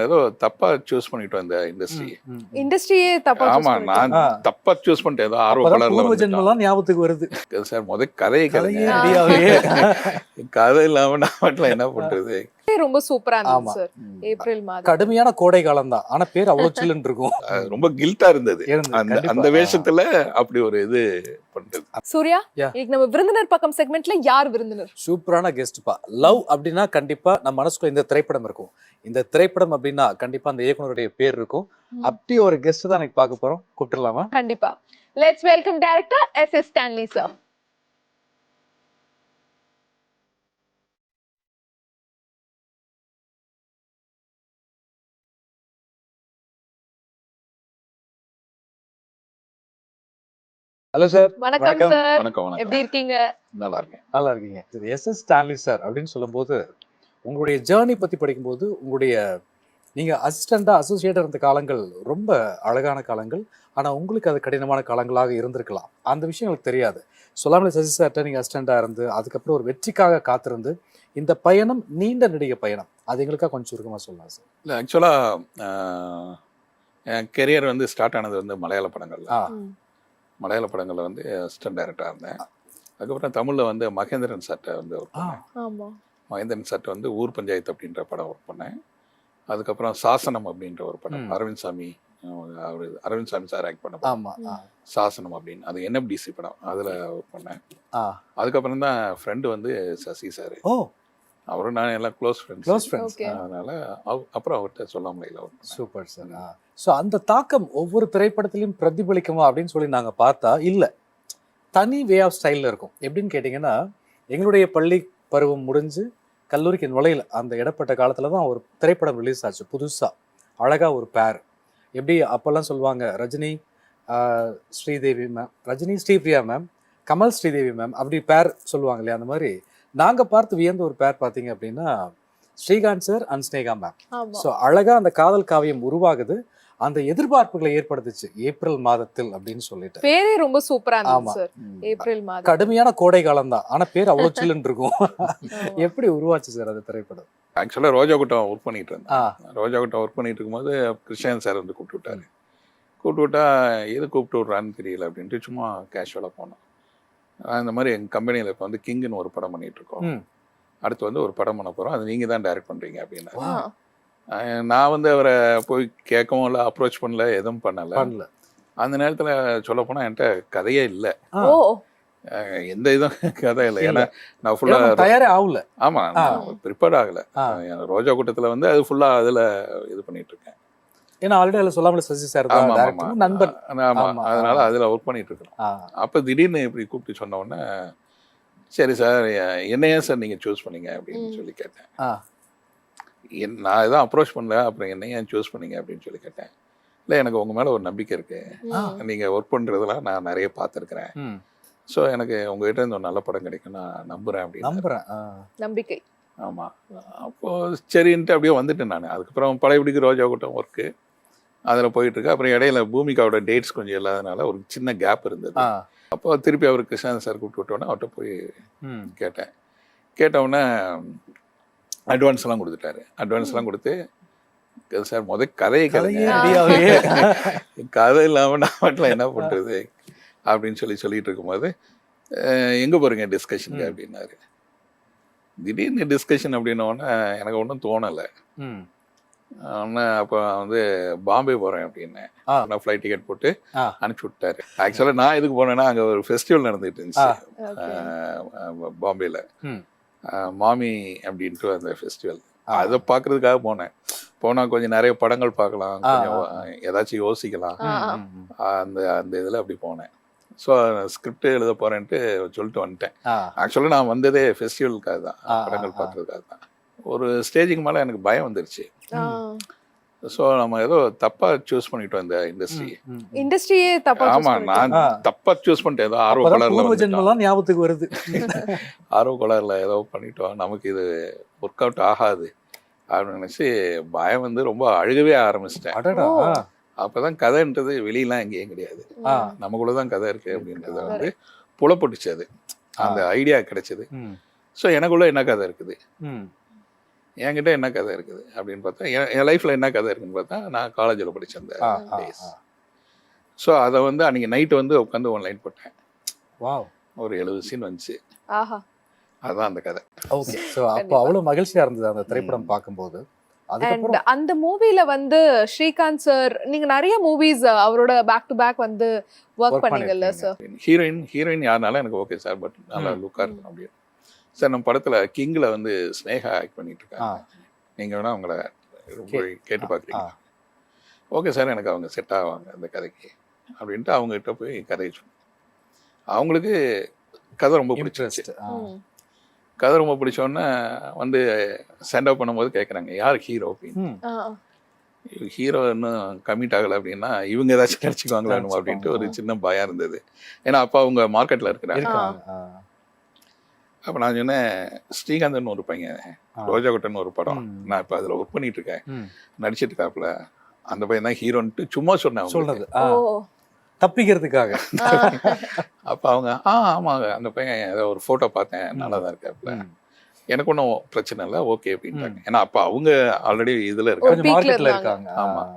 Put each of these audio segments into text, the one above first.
ஏதோ தப்பா சூஸ் பண்ணிட்டோம் இந்த இண்டஸ்ட்ரி. இண்டஸ்ட்ரியே தப்பா ஆமா, நான் தப்பா சூஸ் பண்ணிட்டேன். ஏதோ ஆர்வ கலர்ல பூர்வ ஜென்மம்லாம் ஞாபகத்துக்கு வருது சார். கதையை கேளுங்க. ரெடியாவே கதை இல்லாம நான் மட்டும் என்ன பண்றது? ரொம்ப சூப்பரா இருந்துச்சு ஆமா. சார். ஏப்ரல் மாதம் கடுமையான கோடை காலம் தான், ஆனா பேர் அவ்வளவு சில்லுன்னு இருக்கும். ரொம்ப கில்ட்டா இருந்தது அந்த வேஷத்துல. அப்படி ஒரு இது பண்றது. சூர்யா, Yeah. இன்னைக்கு நம்ம விருந்தினர் பக்கம் செக்மெண்ட்ல யார் விருந்தினர்? சூப்பரான கெஸ்ட்பா. லவ் அப்படின்னா கண்டிப்பா நம்ம மனசுக்குள்ள இந்த திரைப்படம் இருக்கும். இந்த திரைப்படம் அப்படின்னா கண்டிப்பா அந்த இயக்குனருடைய பேர் இருக்கும். அப்படி ஒரு கெஸ்ட் தான் எனக்கு பார்க்க போறோம். கூப்பிட்டுலாமா? கண்டிப்பா. Let's welcome director SS. Stanley sir. Hello sir. வணக்கம் சார். வணக்கம். எப்படி இருக்கீங்க? நல்லா இருக்கேன். நல்லா இருக்கீங்க. எஸ்.எஸ். ஸ்டான்லி சார் அப்படின்னு சொல்லும்போது உங்களுடைய ஜேர்னி பத்தி படிக்கும்போது உங்களுடைய நீங்க அசிஸ்டண்டா அசோசியேட்டா இருந்த காலங்கள் ரொம்ப அழகான காலங்கள். ஆனா உங்களுக்கு அது கடினமான காலங்களாக இருந்திருக்கலாம். அந்த விஷயம் எனக்கு தெரியாது. சொல்லாமலே சசி சார்ட்ட நீங்க அசிஸ்டண்டா இருந்து அதுக்கப்புறம் ஒரு வெற்றிக்காக காத்திருந்து இந்த பயணம் நீண்ட நெடிய பயணம். அது எங்களுக்காக கொஞ்சம் சுருக்கமா சொல்லலாம் சார். இல்லை, ஆக்சுவலாக என் கெரியர் வந்து ஸ்டார்ட் ஆனது வந்து மலையாள படங்கள்ல. மலையாள படங்களில் வந்து அசிஸ்டன்ட் டைரக்டராக இருந்தேன். அதுக்கப்புறம் தமிழில் வந்து மகேந்திரன் சார்ட்ட வந்து ஒர்க் பண்ணேன். ஆமா. மகேந்திரன் சார்ட்ட வந்து ஊர் பஞ்சாயத்து அப்படின்ற படம் ஒர்க் பண்ணேன். அதுக்கப்புறம் சாசனம் அப்படின்ற ஒரு படம், அரவிந்த் சாமி சார் ஆக்ட் பண்ண படம். ஆமா. சாசனம் அப்படின்னு, அது என்எஃப்டிசி படம், அதில் ஒர்க் பண்ணேன். அதுக்கப்புறம் தான் ஃப்ரெண்டு வந்து சசி சார். ஓ, அவரும் நான் எல்லாம் க்ளோஸ் க்ளோஸ் ஃப்ரெண்ட்ஸ். Okay. அதனால அப்புறம் அவர்கிட்ட சொல்லாமலையில் ஒர்க் பண்ணேன். Super sir. ஸோ அந்த தாக்கம் ஒவ்வொரு திரைப்படத்திலையும் பிரதிபலிக்குமா அப்படின்னு சொல்லி நாங்கள் பார்த்தா இல்லை, தனி வே ஆஃப் ஸ்டைலில் இருக்கும். எப்படின்னு கேட்டிங்கன்னா, எங்களுடைய பள்ளி பருவம் முடிஞ்சு கல்லூரிக்கு நுழையில அந்த இடப்பட்ட காலத்தில் தான் ஒரு திரைப்படம் ரிலீஸ் ஆச்சு புதுசாக. அழகாக ஒரு பேர். எப்படி அப்போல்லாம் சொல்லுவாங்க, Rajini Sridevi ma'am, Rajini Sripriya ma'am, Kamal Sridevi ma'am, அப்படி பேர் சொல்லுவாங்க இல்லையா? அந்த மாதிரி நாங்கள் பார்த்து வியந்த ஒரு பேர் பார்த்தீங்க அப்படின்னா Srikanth sir and Sneha ma'am. So அழகாக அந்த காதல் காவியம் உருவாகுது. அந்த எதிர்பார்ப்புகளை ஏற்படுத்துச்சு ஏப்ரல் மாதத்தில் அப்படின்னு சொல்லிட்டு. பேரே ரொம்ப சூப்பரா இருந்துச்சு சார். ஏப்ரல் மாதம் கடுமையான கோடை காலம் தான், ஆனா பேர் அவ்வளவு சில்லுன்னு இருக்கும். எப்படி உருவாச்சு சார் அது திரைப்படம்? ஆக்சுவலாக ரோஜா கூட்டம் ஒர்க் பண்ணிட்டு இருந்தேன். ரோஜா கூட்டம் ஒர்க் பண்ணிட்டு இருக்கும்போது கிருஷ்ணன் சார் வந்து கூப்பிட்டு விட்டாரு. கூப்பிட்டு விட்டா எது கூப்பிட்டு விட்றான்னு தெரியல அப்படின்ட்டு சும்மா கேஷுவலாக போனோம். இந்த மாதிரி எங்கள் கம்பெனியில் இப்போ வந்து கிங்குன்னு ஒரு படம் பண்ணிட்டு இருக்கோம். அடுத்து வந்து ஒரு படம் பண்ண போகிறோம், அது நீங்கள் தான் டைரக்ட் பண்ணுறீங்க அப்படின்னா. நான் வந்து அவரை போய் கேட்கவும் இல்லை, அப்ரோச் பண்ணல, எதுவும் பண்ணலை. அந்த நேரத்தில் சொல்ல போனால் என்கிட்ட கதையே இல்லை. எந்த இதுவும் கதை இல்லை. ஏன்னா நான் ஃபுல்லாக தயாரே ஆகல. ஆமாம், நான் ப்ரிப்பேர்ட் ஆகலை. ரோஜா கூட்டத்தில் வந்து அது ஃபுல்லாக அதில் இது பண்ணிட்டு இருக்கேன். ஏன்னா ஆல்ரெடி அதில் சொல்லாமலே சசி சார் நண்பன். ஆமாம், அதனால அதில் ஒர்க் பண்ணிட்டு இருக்கிறோம். அப்போ திடீர்னு இப்படி கூப்பிட்டு சொன்ன உடனே, சரி சார் என்னையே சார் நீங்கள் சூஸ் பண்ணீங்க அப்படின்னு சொல்லி கேட்டேன். நான் எதாவது அப்ரோச் பண்ணல, அப்புறம் என்ன ஏன் சூஸ் பண்ணீங்க அப்படின்னு சொல்லி கேட்டேன். இல்லை, எனக்கு உங்கள் மேலே ஒரு நம்பிக்கை இருக்குது, நீங்கள் ஒர்க் பண்ணுறதெல்லாம் நான் நிறைய பார்த்துருக்குறேன். ஸோ எனக்கு உங்ககிட்ட இருந்து ஒரு நல்ல படம் கிடைக்கும் நான் நம்புகிறேன் அப்படின்னு. நம்பிக்கை. ஆமாம். அப்போது சரின்ட்டு அப்படியே வந்துட்டேன் நான். அதுக்கப்புறம் பழையபடிக்கு ரோஜா கூட்டம் ஒர்க்கு அதில் போயிட்டுருக்கு. அப்புறம் இடையில பூமிகாவோட டேட்ஸ் கொஞ்சம் இல்லாதனால ஒரு சின்ன கேப் இருந்தது. அப்போ திருப்பி அவர் கிருஷ்ணன் சார் கூப்பிட்டு விட்டோன்னே அவர்கிட்ட போய் கேட்டேன். கேட்டவுடனே அட்வான்ஸ்லாம் கொடுத்துட்டாரு. அட்வான்ஸ்லாம் கொடுத்து, சார் கதையை கேளுங்க, கதை இல்லாமல் நான் மட்டும் என்ன பண்ணுறது அப்படின்னு சொல்லிட்டு இருக்கும்போது, எங்கே போகிறீங்க டிஸ்கஷனுக்கு அப்படின்னாரு. திடீர்னு டிஸ்கஷன் அப்படின்னோடனே எனக்கு ஒன்றும் தோணலை. அப்போ வந்து பாம்பே போகிறேன் அப்படின்னேன். நான் ஃப்ளைட் டிக்கெட் போட்டு அனுப்பிச்சி விட்டாரு. ஆக்சுவலாக நான் எதுக்கு போனேன்னா, அங்கே ஒரு ஃபெஸ்டிவல் நடந்துகிட்டு இருந்துச்சு பாம்பேயில், மாமி அப்படின்ட்டு அந்த ஃபெஸ்டிவல். அதை பார்க்கறதுக்காக போனால் கொஞ்சம் நிறைய படங்கள் பார்க்கலாம், கொஞ்சம் ஏதாச்சும் யோசிக்கலாம், அந்த அந்த இதில் அப்படி போனேன். ஸோ ஸ்கிரிப்ட் எழுத போகிறேன்ட்டு சொல்லிட்டு வந்துட்டேன். ஆக்சுவலாக நான் வந்ததே ஃபெஸ்டிவலுக்காக தான், படங்கள் பார்க்குறதுக்காக தான். ஒரு ஸ்டேஜுக்கு மேலே எனக்கு பயம் வந்துருச்சு. ஸோ நம்ம ஏதோ தப்பாக சூஸ் பண்ணிட்டோம் இந்த இண்டஸ்ட்ரியே தப்பா. ஆமாம், நான் தப்பாக சூஸ் பண்ணிட்டேன். ஏதோ ஆர்வ கலரில் ஞாபகத்துக்கு வருது. ஆர்வ கலரில் ஏதோ பண்ணிட்டோம், நமக்கு இது ஒர்க் அவுட் ஆகாது அப்படின்னு நினச்சி பயம் வந்து ரொம்ப அழுகவே ஆரம்பிச்சிட்டேன். அப்போதான் கதைன்றது வெளியெல்லாம் எங்கேயும் கிடையாது, நமக்குள்ளதான் கதை இருக்கு அப்படின்றத வந்து புலப்பட்டுச்சு. அது அந்த ஐடியா கிடைச்சது. ஸோ எனக்குள்ள என்ன கதை இருக்குது, என்கிட்ட என்ன கதை இருக்குது அப்படின்னு பார்த்தா என் லைஃப்பில் என்ன கதை இருக்குன்னு பார்த்தா நான் காலேஜில் படித்தேன் அந்த டேஸ். ஸோ அதை வந்து அன்றைக்கி நைட்டு வந்து உட்காந்து ஒன்லைன் போட்டேன். ஒரு 70 சீன் வந்துச்சு. அதுதான் அந்த கதை. ஓகே. ஸோ அப்போ அவ்வளோ மகிழ்ச்சியாக இருந்தது அந்த திரைப்படம் பார்க்கும்போது. அண்ட் அந்த மூவில வந்து ஸ்ரீகாந்த் சார் நீங்க நிறைய மூவிஸ் அவரோட பேக் டு பேக் வந்து ஒர்க் பண்ணீங்கல்ல சார்? ஹீரோயின் யாருனாலும் எனக்கு ஓகே சார், பட் நல்லா லுக்காக இருக்கும் அப்படின்னு. சார் நம்ம படத்தில் கிங்கில் வந்து ஸ்னேகா ஆக்ட் பண்ணிட்டு இருக்காங்க. நீங்கள் வேணா அவங்கள போய் கேட்டு பார்க்குறீங்களா? ஓகே சார், எனக்கு அவங்க செட் ஆவாங்க அந்த கதைக்கு அப்படின்ட்டு அவங்ககிட்ட போய் கதையை சொன்னேன். அவங்களுக்கு கதை ரொம்ப பிடிச்சிருச்சு. கதை ரொம்ப பிடிச்சோன்னே வந்து சென்ட் அப் பண்ணும்போது கேட்குறாங்க யார் ஹீரோ அப்படின்னு. ஹீரோ இன்னும் கமிட் ஆகலை அப்படின்னா இவங்க ஏதாச்சும் நினச்சிக்குவாங்களான்னு அப்படின்ட்டு ஒரு சின்ன பயம் இருந்தது. ஏன்னா அப்போ அவங்க மார்க்கெட்டில் இருக்கிறாங்க. அப்போ நான் சொன்னேன் ஸ்ரீகாந்தன் ஒரு பையன் ரோஜா குட்டன் ஒரு படம் நான் இப்போ அதில் ஒர்க் பண்ணிட்டு இருக்கேன், நடிச்சிட்டு இருக்காப்புல, அந்த பையன் தான் ஹீரோன்ட்டு சும்மா சொன்னேன் சொல்றது தப்பிக்கிறதுக்காக. அப்போ அவங்க ஆமாங்க அந்த பையன் ஏதோ ஒரு ஃபோட்டோ பார்த்தேன் நல்லா தான் இருக்காப்புல, எனக்கு ஒன்றும் பிரச்சனை இல்லை ஓகே அப்படின்ட்டாங்க. ஏன்னா அப்போ அவங்க ஆல்ரெடி இதில் இருக்காங்க. ஆமாம்.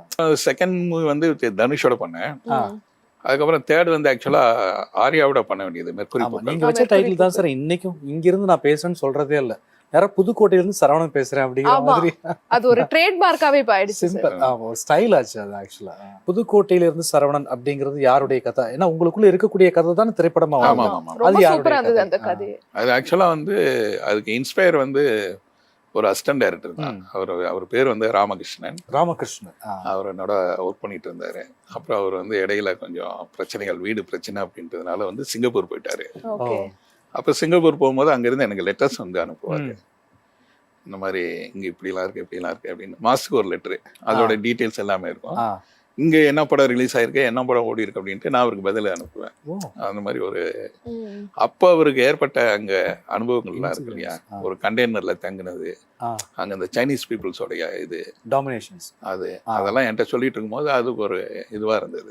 செகண்ட் மூவி வந்து தனுஷோட பண்ணேன். அதுக்கப்புறம் தேர்ட் வந்து ஆக்சுவலாக ஆர்யாவோட பண்ண வேண்டியது மெர்க்குரி. நீங்கள் வச்ச டைட்டில் தான் சார் இன்னைக்கும் இங்கிருந்து நான் பேசுறேன்னு சொல்றதே இல்லை. யாராவது புதுக்கோட்டையிலிருந்து சரவணன் பேசுறேன் அப்படிங்கிற மாதிரி அது ஒரு ட்ரேட்மார்க்காவே போயிடுச்சு. சிம்பிள். ஒரு ஸ்டைல் ஆச்சு அது. ஆக்சுவலா புதுக்கோட்டையில இருந்து சரவணன் அப்படிங்கிறது யாருடைய கதை? ஏன்னா உங்களுக்குள்ள இருக்கக்கூடிய கதை தான் திரைப்படமா. அது சூப்பரா இருந்தது அந்த கதை. அது ஆக்சுவலா வந்து அதுக்கு இன்ஸ்பயர் வந்து ஒரு அசிஸ்டன்ட் டைரக்டர் தான். அவர் பேர் வந்து ராமகிருஷ்ணன். அவர் என்னோட ஒர்க் பண்ணிட்டு இருந்தாரு. அப்புறம் அவர் வந்து இடையில கொஞ்சம் பிரச்சனைகள், வீடு பிரச்சனை அப்படின்றதுனால வந்து சிங்கப்பூர் போயிட்டாரு. அப்போ சிங்கப்பூர் போகும்போது அங்கேருந்து எனக்கு லெட்டர்ஸ் வந்து அனுப்புவார். இந்த மாதிரி இங்கே இப்படிலாம் இருக்குது இப்படிலாம் இருக்குது அப்படின்னு மாதத்துக்கு ஒரு லெட்ரு, அதோட டீட்டெயில்ஸ் எல்லாமே இருக்கும். இங்கே என்ன படம் ரிலீஸ் ஆகிருக்கு, என்ன படம் ஓடி இருக்கு அப்படின்ட்டு நான் அவருக்கு பதில் அனுப்புவேன். அந்த மாதிரி ஒரு அப்போ அவருக்கு ஏற்பட்ட அங்கே அனுபவங்கள்லாம் இருக்கு இல்லையா, ஒரு கண்டெய்னரில் தங்கினது, அங்கே இந்த சைனீஸ் பீப்புள்ஸோடைய இது டாமினேஷன்ஸ், அதெல்லாம் என்கிட்ட சொல்லிட்டு இருக்கும்போது அதுக்கு ஒரு இதுவாக இருந்தது.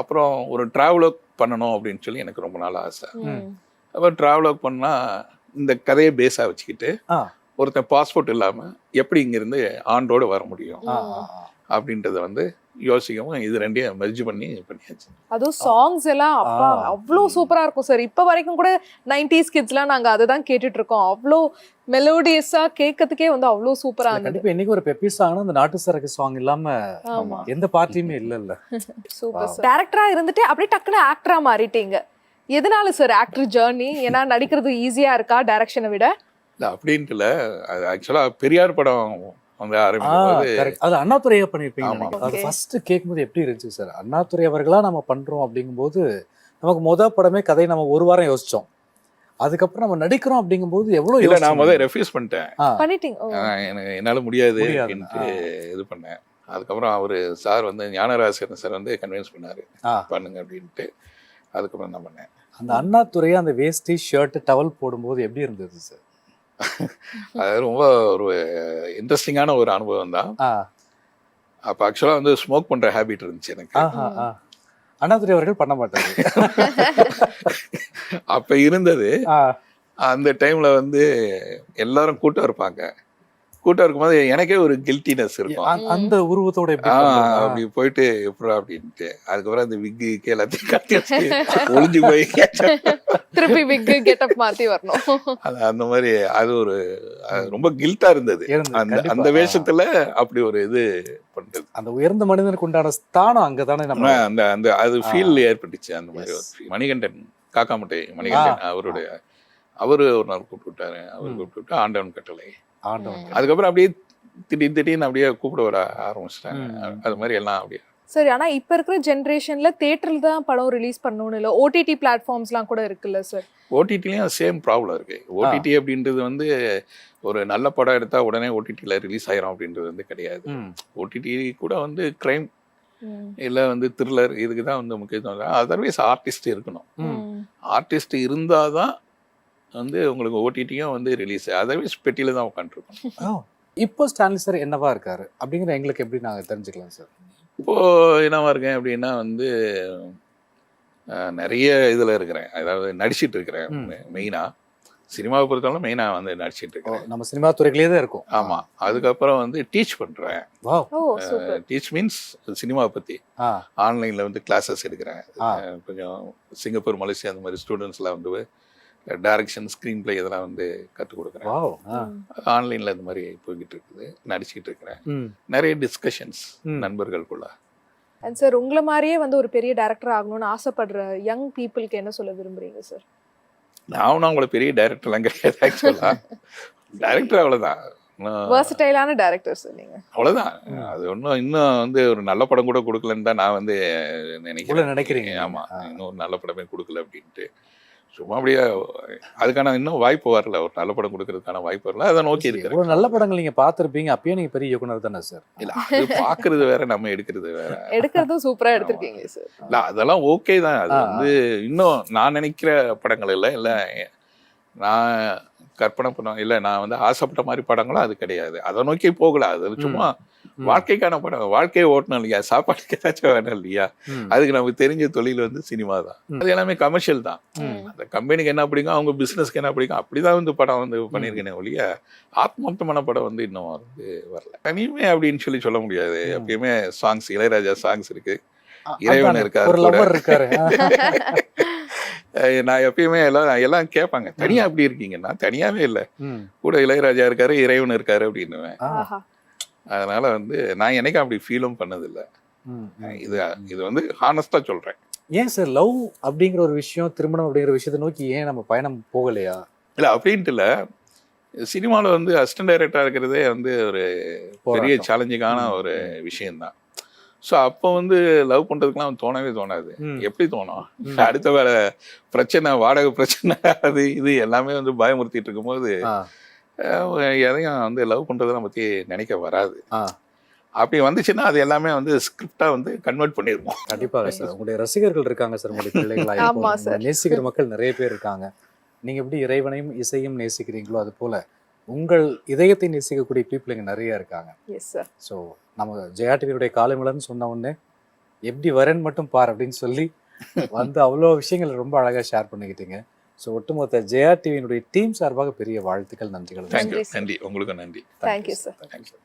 அப்புறம் ஒரு ட்ராவலோக் பண்ணணும் அப்படின்னு சொல்லி எனக்கு ரொம்ப நாள் ஆசை. அப்புறம் ட்ராவலோக் பண்ணால் இந்த கதையை பேஸாக வச்சுக்கிட்டு ஒருத்தன் பாஸ்போர்ட் இல்லாமல் எப்படி இங்கேருந்து ஆண்டோடு வர முடியும் அப்படின்றத வந்து யோசிக்கவும் இது ரெண்டையும் மெர்ஜ் பண்ணியாச்சு. அதுவும் சாங்ஸ் எல்லாம் அப்பா அவ்வளோ சூப்பரா இருக்கும் சார். இப்போ வரைக்கும் கூட 90s கிட்ஸ்லாம் நாங்க அதை தான் கேட்டுட்டு இருக்கோம். அவ்வளோ மெலோடியஸா கேட்கறதுக்கே வந்து அவ்வளோ சூப்பரா இருந்தது. இப்போ இன்னைக்கு ஒரு பெப்பி சாங்னா அந்த நாட்டு சரக்கு சாங் இல்லாம எந்த பார்ட்டியுமே இல்ல. Super sir. டைரக்டரா இருந்துட்டு அப்படியே டக்குனு ஆக்டரா மாறிட்டீங்க. எதனால சார் ஆக்டர் ஜர்னி? ஏன்னா நடிக்கிறது ஈஸியா இருக்கா டைரக்ஷனை விட? இல்லை அப்படின்ட்டு இல்லை, அது ஆக்சுவலாக பெரியார் படம் வந்து ஆரம்பிக்கும்போது அது அண்ணாதுரையா பண்ணியிருப்பீங்க. அது ஃபர்ஸ்ட் கேட்கும்போது எப்படி இருந்துச்சு சார்? அண்ணாதுரை அவர்களா நம்ம பண்றோம் அப்படிங்கும்போது நமக்கு மொதல் படமே கதையை நம்ம ஒரு வாரம் யோசிச்சோம். அதுக்கப்புறம் நம்ம நடிக்கிறோம் அப்படிங்கும்போது எவ்வளோ இல்லை, நான் முதல்ல ரெஃப்யூஸ் பண்ணிட்டேன். எனக்கு என்னால் முடியாது அப்படின்ட்டு இது பண்ணேன். அதுக்கப்புறம் அவர் சார் வந்து ஞானராசன் சார் வந்து கன்வின்ஸ் பண்ணாரு பண்ணுங்க அப்படின்ட்டு. அதுக்கப்புறம் தான் பண்ணேன். அந்த அண்ணாதுரையா அந்த வேஷ்டி ஷர்ட் டவல் போடும்போது எப்படி இருந்தது சார்? அது ரொம்ப ஒரு இன்ட்ரெஸ்டிங்கான ஒரு அனுபவம் தான். அப்போ ஆக்சுவலாக வந்து ஸ்மோக் பண்ணுற ஹேபிட் இருந்துச்சு எனக்கு. அண்ணாதுரை அவர்கள் பண்ண மாட்டாங்க. அப்போ இருந்தது. அந்த டைமில் வந்து எல்லாரும் கூட்டம் இருப்பாங்க. கூட்டம் இருக்கும்போது எனக்கே ஒரு கில்ட்டினஸ் இருக்கும். அந்த உருவத்தோட அப்படி போயிட்டு எப்படா அப்படின்ட்டு அதுக்கப்புறம் அந்த விக்கு எல்லாத்தையும் கட்டி ஒளிஞ்சு போய் திருப்பி விக் கெட்டப் மாத்தி வரணும். அந்த மாதிரி அது ஒரு ரொம்ப கில்ட்டா இருந்தது. அந்த வேஷத்துல அப்படி ஒரு இது பண்றது, அந்த உயர்ந்த மனிதனுக்கு உண்டான ஸ்தானம் அங்கதானே நம்ம அந்த அது ஃபீல் ஏற்பட்டுச்சு. அந்த மாதிரி ஒரு மணிகண்டன், காக்காமுட்டை மணிகண்டன் அவருடைய அவரு ஒரு நாள் கூப்பிட்டு விட்டாரு. அவர் கூப்பிட்டு விட்டு ஆண்டவன் கட்டளை, அதுக்கப்புறம் அப்படியே திடீர்னு அப்படியே கூப்பிட வர ஆரம்பிச்சிட்டாங்க. அது மாதிரி எல்லாம் அப்படியே. சரி, ஆனா இப்ப இருக்கிற ஜெனரேஷன்ல தியேட்டர்ல தான் படம் ரிலீஸ் பண்ணணும்னு இல்ல, ஓடிடி பிளாட்ஃபார்ம்ஸ்லாம் கூட இருக்குல்ல சார்? ஓடிடிலையும் சேம் ப்ராப்ளம் இருக்கு. ஓடிடி அப்படின்றது வந்து ஒரு நல்ல படம் எடுத்தா உடனே ஓடிடியில் ரிலீஸ் ஆயிரும் அப்படின்றது வந்து கிடையாது. ஓடிடி கூட வந்து கிரைம் இல்லை வந்து த்ரில்லர் இதுக்கு தான் வந்து முக்கியத்துவம். அதர்வைஸ் ஆர்டிஸ்ட் இருக்கணும். ஆர்டிஸ்ட் இருந்தால் தான் வந்து உங்களுக்கு ஓடிடியும் வந்து ரிலீஸ், அதர்வைஸ் பெட்டியில தான் உட்காந்துருக்கோம். இப்போ ஸ்டான்லி சார் என்னவா இருக்காரு அப்படிங்கிற எங்களுக்கு எப்படி நாங்கள் தெரிஞ்சுக்கலாம் சார்? இப்போ என்னவா இருக்கேன் அப்படின்னா வந்து நிறைய இதில் இருக்கிறேன், அதாவது நடிச்சிட்டு இருக்கிறேன் மெயினாக. சினிமாவை பொறுத்தவரை மெயினாக வந்து நடிச்சிட்டு இருக்கேன். நம்ம சினிமா துறையிலேயே தான் இருக்கும். ஆமாம். அதுக்கப்புறம் வந்து டீச் பண்ணுறேன். வாவ். ஓ சூப்பர். டீச் மீன்ஸ் சினிமாவை பற்றி ஆ ஆன்லைனில் வந்து கிளாஸஸ் எடுக்கிறேன். கொஞ்சம் சிங்கப்பூர், மலேசியா அந்த மாதிரி ஸ்டூடெண்ட்ஸ்லாம் வந்து டைரக்ஷன், ஸ்க்ரீன் பிளே இதெல்லாம் வந்து கற்றுக் கொடுக்குறேன். வாவ். ஆன்லைனில் இந்த மாதிரி போய்கிட்டு இருக்குது, நடிச்சிக்கிட்டு இருக்கிறேன். ம். நிறைய டிஸ்கஷன்ஸ் நண்பர்களுக்குள்ள. அண்ட் சார் உங்களை மாதிரியே வந்து ஒரு பெரிய டைரக்டர் ஆகணும்னு ஆசைப்படுற யங் பீப்புளுக்கு என்ன சொல்ல விரும்புறீங்க சார்? நான் ஒன்றும் அவங்கள பெரிய டைரக்டர்லாம் கிடையாது. ஆக்சுவலாக டைரக்டர் அவ்வளோதான், வெர்சடைலான டைரக்டர் சார் நீங்க. அவ்வளோதான். அது ஒன்றும் இன்னும் வந்து ஒரு நல்ல படம் கூட கொடுக்கலன்னு தான் நான் வந்து நினைக்கிறீங்க? ஆமாம், இன்னும் ஒரு நல்ல படமே கொடுக்கல அப்படின்ட்டு. சும்மா அப்படியே அதுக்கான இன்னும் வாய்ப்பு வரல, ஒரு நல்ல படம் கொடுக்கறதுக்கான வாய்ப்பு வரல. அதை நோக்கி இருக்கிறேன். ஒரு நல்ல படங்கள் நீங்க பார்த்திருப்பீங்க, அப்பயே நீங்க பெரிய இயக்குனர் தானே சார்? இல்லை, அது பார்க்கறது வேற, நம்ம எடுக்கிறது வேற. எடுக்கிறதும் சூப்பரா எடுத்திருக்கீங்க சார். இல்லை அதெல்லாம் ஓகே தான். அது வந்து இன்னும் நான் நினைக்கிற படங்கள் இல்லை நான் கற்பனை பண்ண இல்லை, நான் வந்து ஆசைப்பட்ட மாதிரி படங்களும் அது கிடையாது. அதை நோக்கி போகல. அது சும்மா வாழ்க்கைக்கான படம், வாழ்க்கையை ஓட்டணும் இல்லையா, சாப்பாட்டுக்கு ஏதாச்சும் வேணும் இல்லையா, அதுக்கு நமக்கு தெரிஞ்ச தொழில் வந்து சினிமா தான். அது எல்லாமே கமர்ஷியல் தான். அந்த கம்பெனிக்கு என்ன பிடிக்கும், அவங்க பிஸ்னஸ்க்கு என்ன பிடிக்கும், அப்படிதான் வந்து படம் வந்து பண்ணியிருக்கேனே ஒழிய ஆத்மார்த்தமான படம் வந்து இன்னும் வந்து வரல. தனிமே அப்படின்னு சொல்ல முடியாது. எப்பயுமே சாங்ஸ், இளையராஜா சாங்ஸ் இருக்கு, இறைவன் இருக்காரு. நான் எப்பயுமே எல்லாம் கேட்பாங்க, தனியா அப்படி இருக்கீங்கன்னா, தனியாவே இல்லை, கூட இளையராஜா இருக்காரு, இறைவன் இருக்காரு அப்படின்னுவேன். அதனால வந்து நான் என்னைக்கும் அப்படி ஃபீலும் பண்ணதில்லை. இது வந்து ஹானஸ்டா சொல்றேன். ஏன் சார் லவ் அப்படிங்கிற ஒரு விஷயம், திருமணம் அப்படிங்கிற விஷயத்தை நோக்கி ஏன் நம்ம பயணம் போகலையா? இல்லை அப்படின்ட்டு இல்லை, சினிமாவில் வந்து அசிஸ்டன்ட் டைரக்டராக இருக்கிறதே வந்து ஒரு பெரிய சேலஞ்சிங்கான ஒரு விஷயம்தான். ஸோ அப்போ வந்து லவ் பண்ணுறதுக்குலாம் தோணவே தோணாது. எப்படி தோணும், அடுத்த வேற பிரச்சனை, வாடகை பிரச்சனை, அது இது எல்லாமே வந்து பயமுறுத்திட்டு இருக்கும்போது எதையும் வந்து லவ் பண்ணுறதெல்லாம் பற்றி நினைக்க வராது. அப்படி வந்துச்சுன்னா அது எல்லாமே வந்து ஸ்கிரிப்டாக வந்து கன்வெர்ட் பண்ணிடுவோம். கண்டிப்பாக சார். உங்களுடைய ரசிகர்கள் இருக்காங்க சார், உங்களுடைய பிள்ளைகளா நேசிக்கிற மக்கள் நிறைய பேர் இருக்காங்க. நீங்கள் எப்படி இறைவனையும் இசையும் நேசிக்கிறீங்களோ அது போல உங்கள் இதயத்தை நேசிக்கக்கூடிய பீப்புள் இங்கே நிறைய இருக்காங்க. ஸோ நம்ம ஜெயா டிவியுடைய காலைமலர்னு சொன்ன உடனே எப்படி வரேன்னு மட்டும் பார் அப்படின்னு சொல்லி வந்து அவ்வளோ விஷயங்கள் ரொம்ப அழகாக ஷேர் பண்ணிக்கிட்டீங்க. ஸோ ஒட்டுமொத்த ஜெயா டிவியினுடைய டீம் சார்பாக பெரிய வாழ்த்துக்கள், நன்றிகள். நன்றி, உங்களுக்கு நன்றி. Thank you sir. தேங்க்யூ.